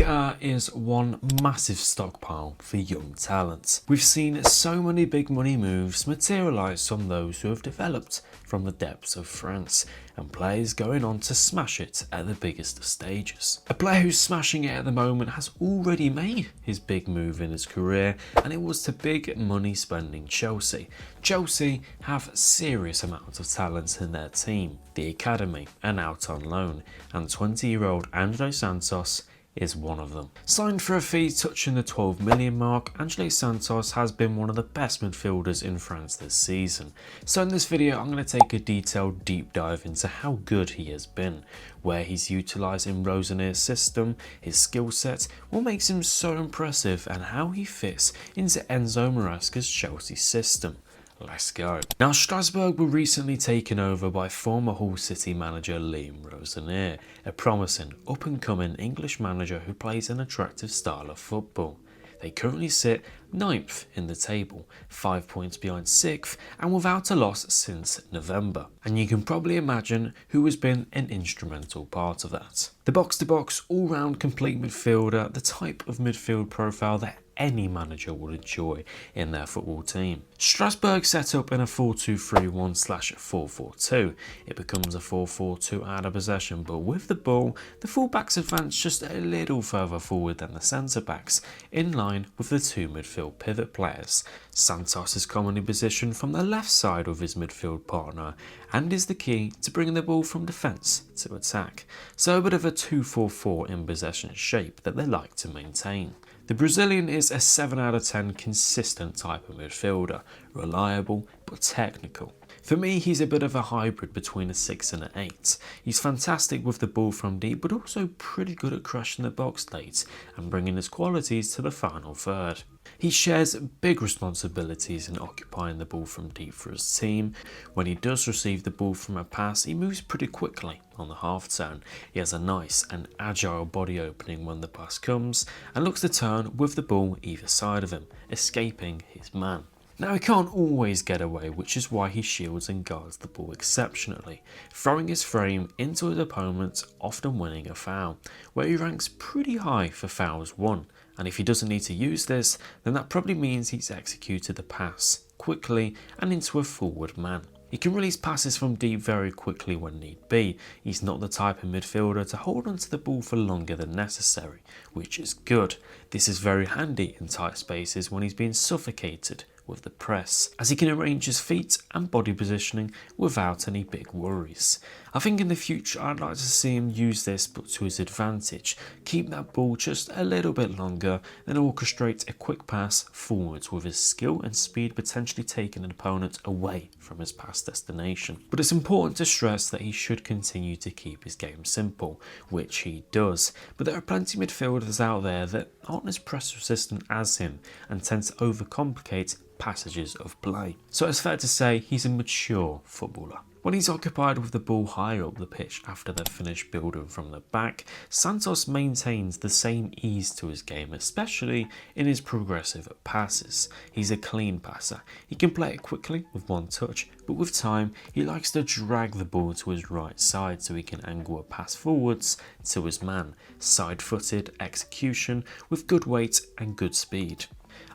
A is one massive stockpile for young talent. We've seen so many big money moves materialise from those who have developed from the depths of France, and players going on to smash it at the biggest stages. A player who's smashing it at the moment has already made his big move in his career, and it was to big money spending Chelsea. Chelsea have serious amounts of talent in their team, the academy and out on loan, and 20-year-old Andrey Santos is one of them. Signed for a fee touching the 12 million mark, Andrey Santos has been one of the best midfielders in France this season. So in this video I'm going to take a detailed deep dive into how good he has been, where he's utilising Rosenier's system, his skill set, what makes him so impressive, and how he fits into Enzo Maresca's Chelsea system. Let's go. Now, Strasbourg were recently taken over by former Hull City manager Liam Rosenier, a promising up-and-coming English manager who plays an attractive style of football. They currently sit 9th in the table, 5 points behind 6th, and without a loss since November. And you can probably imagine who has been an instrumental part of that. The box-to-box, all-round complete midfielder, the type of midfield profile that any manager would enjoy in their football team. Strasbourg set up in a 4-2-3-1/4-4-2. It becomes a 4-4-2 out of possession, but with the ball, the fullbacks advance just a little further forward than the centre-backs, in line with the two midfield pivot players. Santos is commonly positioned from the left side of his midfield partner, and is the key to bringing the ball from defence to attack. So a bit of a 2-4-4 in possession shape that they like to maintain. The Brazilian is a 7 out of 10 consistent type of midfielder, reliable but technical. For me, he's a bit of a hybrid between a 6 and an 8. He's fantastic with the ball from deep, but also pretty good at crushing the box late and bringing his qualities to the final third. He shares big responsibilities in occupying the ball from deep for his team. When he does receive the ball from a pass, he moves pretty quickly on the half turn. He has a nice and agile body opening when the pass comes, and looks to turn with the ball either side of him, escaping his man. Now, he can't always get away, which is why he shields and guards the ball exceptionally, throwing his frame into his opponent, often winning a foul, where he ranks pretty high for fouls won. And if he doesn't need to use this, then that probably means he's executed the pass quickly and into a forward man. He can release passes from deep very quickly when need be. He's not the type of midfielder to hold onto the ball for longer than necessary, which is good. This is very handy in tight spaces when he's being suffocated with the press, as he can arrange his feet and body positioning without any big worries. I think in the future I'd like to see him use this but to his advantage, keep that ball just a little bit longer, then orchestrate a quick pass forwards with his skill and speed potentially taking an opponent away from his past destination. But it's important to stress that he should continue to keep his game simple, which he does, but there are plenty of midfielders out there that aren't as press resistant as him and tend to overcomplicate passages of play. So it's fair to say he's a mature footballer. When he's occupied with the ball higher up the pitch after they've finished building from the back, Santos maintains the same ease to his game, especially in his progressive passes. He's a clean passer. He can play it quickly with one touch, but with time he likes to drag the ball to his right side so he can angle a pass forwards to his man. Side-footed execution with good weight and good speed.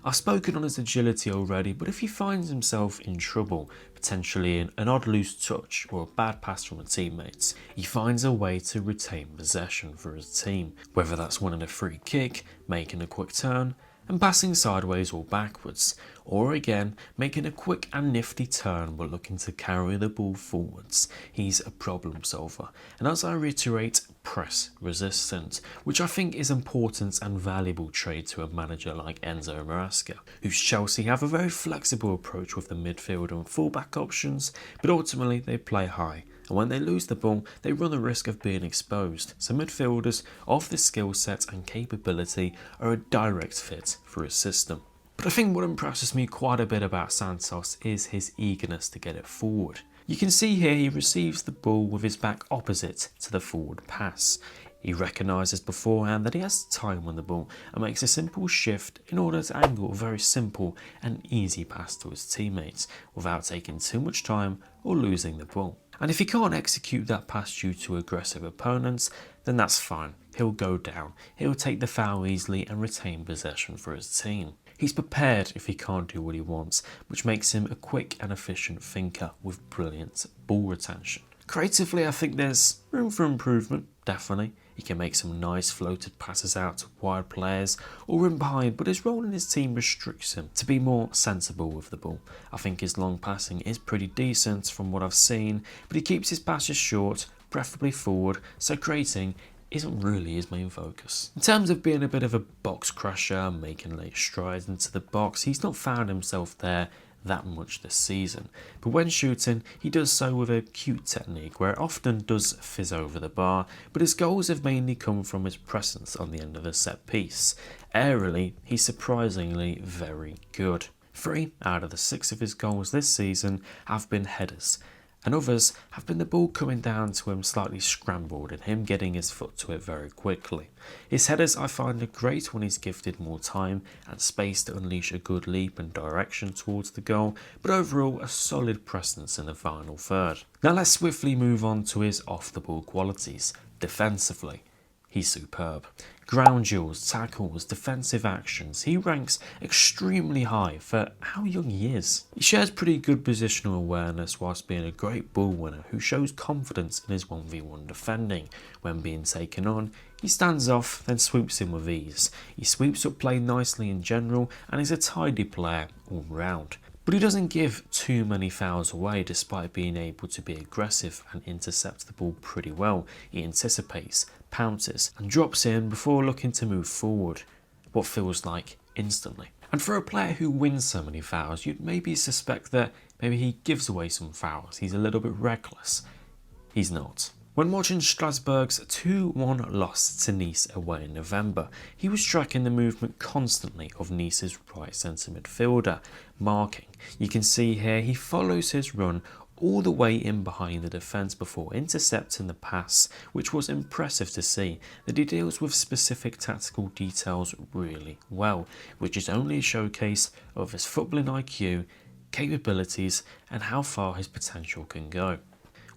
I've spoken on his agility already, but if he finds himself in trouble, potentially in an odd loose touch or a bad pass from a teammate, he finds a way to retain possession for his team, whether that's winning a free kick, making a quick turn, and passing sideways or backwards, or again making a quick and nifty turn but looking to carry the ball forwards. He's a problem solver, and as I reiterate, press resistant, which I think is important and valuable trait to a manager like Enzo Maresca, whose Chelsea have a very flexible approach with the midfield and fullback options, but ultimately they play high. And when they lose the ball, they run the risk of being exposed. So midfielders of this skill set and capability are a direct fit for his system. But I think what impresses me quite a bit about Santos is his eagerness to get it forward. You can see here he receives the ball with his back opposite to the forward pass. He recognises beforehand that he has time on the ball and makes a simple shift in order to angle a very simple and easy pass to his teammates without taking too much time or losing the ball. And if he can't execute that pass due to aggressive opponents, then that's fine. he'll go down, he'll take the foul easily and retain possession for his team. He's prepared if he can't do what he wants, which makes him a quick and efficient thinker with brilliant ball retention. Creatively, I think there's room for improvement, definitely. He can make some nice floated passes out to wide players or in behind, but his role in his team restricts him to be more sensible with the ball. I think his long passing is pretty decent from what I've seen, but he keeps his passes short, preferably forward, so creating isn't really his main focus. In terms of being a bit of a box crusher, making late strides into the box, he's not found himself there that much this season, but when shooting he does so with a cute technique where it often does fizz over the bar, but his goals have mainly come from his presence on the end of the set piece. Aerially, he's surprisingly very good. 3 out of the 6 of his goals this season have been headers, and others have been the ball coming down to him slightly scrambled and him getting his foot to it very quickly. His headers I find are great when he's gifted more time and space to unleash a good leap and direction towards the goal, but overall a solid presence in the final third. Now let's swiftly move on to his off the ball qualities. Defensively, he's superb. Ground duels, tackles, defensive actions, he ranks extremely high for how young he is. He shares pretty good positional awareness whilst being a great ball winner who shows confidence in his 1v1 defending. When being taken on, he stands off, then swoops in with ease. He sweeps up play nicely in general and is a tidy player all round. But he doesn't give too many fouls away despite being able to be aggressive and intercept the ball pretty well. He anticipates, pounces and drops in before looking to move forward, what feels like instantly. And for a player who wins so many fouls, you'd maybe suspect that maybe he gives away some fouls, he's a little bit reckless. He's not. When watching Strasbourg's 2-1 loss to Nice away in November, he was tracking the movement constantly of Nice's right centre midfielder, marking. You can see here he follows his run all the way in behind the defence before intercepting the pass, which was impressive to see that he deals with specific tactical details really well, which is only a showcase of his footballing IQ, capabilities and how far his potential can go.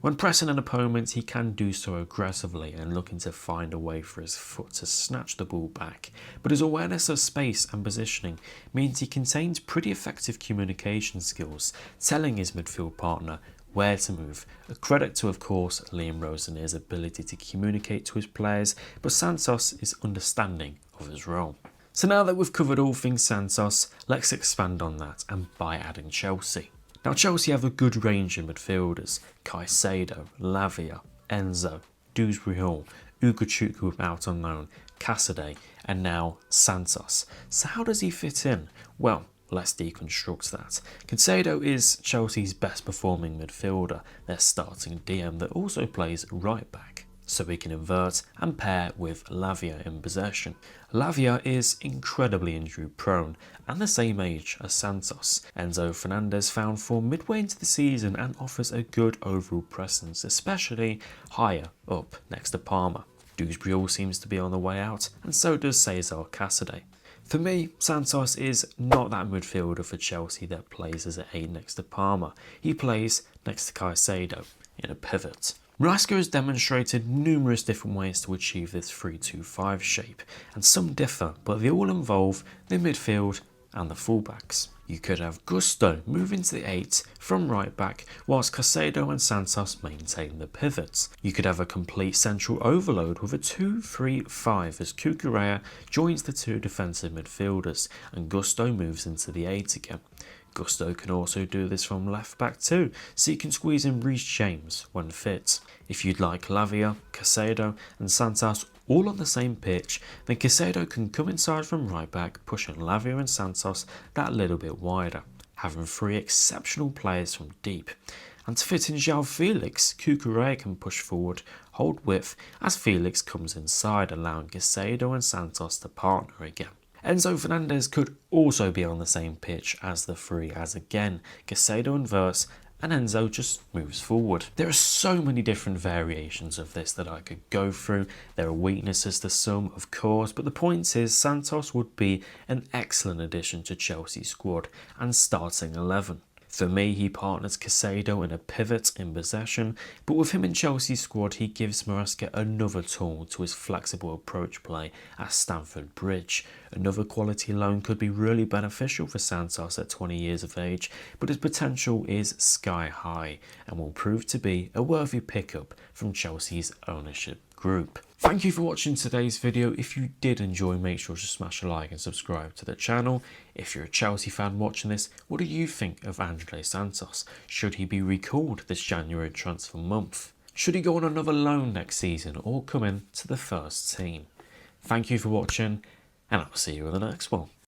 When pressing an opponent, he can do so aggressively and looking to find a way for his foot to snatch the ball back, but his awareness of space and positioning means he contains pretty effective communication skills, telling his midfield partner where to move. A credit to, of course, Liam Rosenier's ability to communicate to his players, but Santos is understanding of his role. So now that we've covered all things Santos, let's expand on that and by adding Chelsea. Now Chelsea have a good range of midfielders: Caicedo, Lavia, Enzo, Dewsbury-Hall, Nkunku without unknown, Caicedo, and now Santos. So how does he fit in? Well, let's deconstruct that. Caicedo is Chelsea's best performing midfielder, their starting DM that also plays right back, so he can invert and pair with Lavia in possession. Lavia is incredibly injury prone and the same age as Santos. Enzo Fernandez found form midway into the season and offers a good overall presence, especially higher up next to Palmer. Dewsbury seems to be on the way out, and so does Cesar Caicedo. For me, Santos is not that midfielder for Chelsea that plays as an 8 next to Palmer. He plays next to Caicedo in a pivot. Maresca has demonstrated numerous different ways to achieve this 3-2-5 shape, and some differ, but they all involve the midfield and the fullbacks. You could have Gusto move into the 8 from right back, whilst Caicedo and Santos maintain the pivots. You could have a complete central overload with a 2-3-5 as Cucurella joins the 2 defensive midfielders and Gusto moves into the 8 again. Gusto can also do this from left back too, so you can squeeze in Reece James when fit. If you'd like Lavia, Caicedo and Santos all on the same pitch, then Caicedo can come inside from right back, pushing Lavia and Santos that little bit wider, having 3 exceptional players from deep. And to fit in João Felix, Cucurella can push forward, hold width as Felix comes inside, allowing Caicedo and Santos to partner again. Enzo Fernandez could also be on the same pitch as the 3, as again Caicedo inverts and Enzo just moves forward. There are so many different variations of this that I could go through. There are weaknesses to some, of course, but the point is Santos would be an excellent addition to Chelsea's squad and starting 11. For me, he partners Caicedo in a pivot in possession, but with him in Chelsea's squad, he gives Maresca another tool to his flexible approach play at Stamford Bridge. Another quality loan could be really beneficial for Santos at 20 years of age, but his potential is sky high and will prove to be a worthy pickup from Chelsea's ownership group. Thank you for watching today's video. If you did enjoy, make sure to smash a like and subscribe to the channel. If you're a Chelsea fan watching this, what do you think of Andrey Santos? Should he be recalled this January transfer month? Should he go on another loan next season or come in to the first team? Thank you for watching, and I'll see you in the next one.